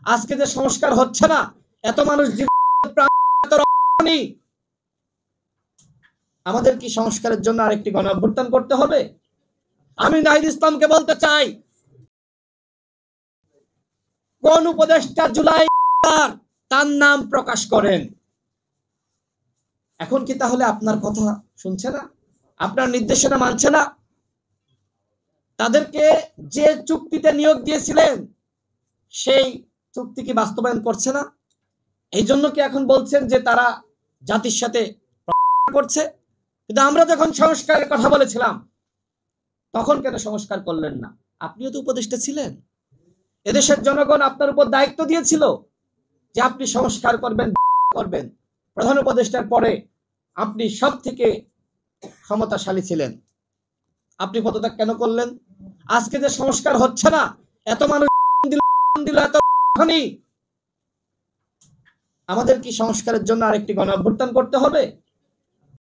আজকে যে সংস্কার হচ্ছে না, এত মানুষ আমাদের কি সংস্কারের জন্য আরেকটি গণ অভ্যুত্থান করতে হবে? আমি নাহিদ ইসলামকে বলতে চাই, কোন উপদেষ্টা জুলাই তার নাম প্রকাশ করেন? এখন কি তাহলে আপনার কথা শুনছে না, আপনার নির্দেশনা মানছে না? তাদেরকে যে চুক্তিতে নিয়োগ দিয়েছিলেন সেই চুক্তি কি বাস্তবায়ন করছে না? এই জন্য কি এখন বলছেন যে তারা জাতির সাথে করছে? কিন্তু আমরা যখন সংস্কারের কথা বলেছিলাম তখন কেন সংস্কার করলেন না? আপনিও তো উপদেষ্টা ছিলেন, এদেশের জনগণ আপনার উপর দায়িত্ব দিয়েছিল যে আপনি সংস্কার করবেন। প্রধান উপদেষ্টার পরে আপনি সব থেকে ক্ষমতাশালী ছিলেন, আপনি পদত্যাগ কেন করলেন? আজকে যে সংস্কার হচ্ছে না, এত মানুষ আমাদের কি সংস্কারের জন্য আরেকটি গণ অভ্যুত্থান করতে হবে?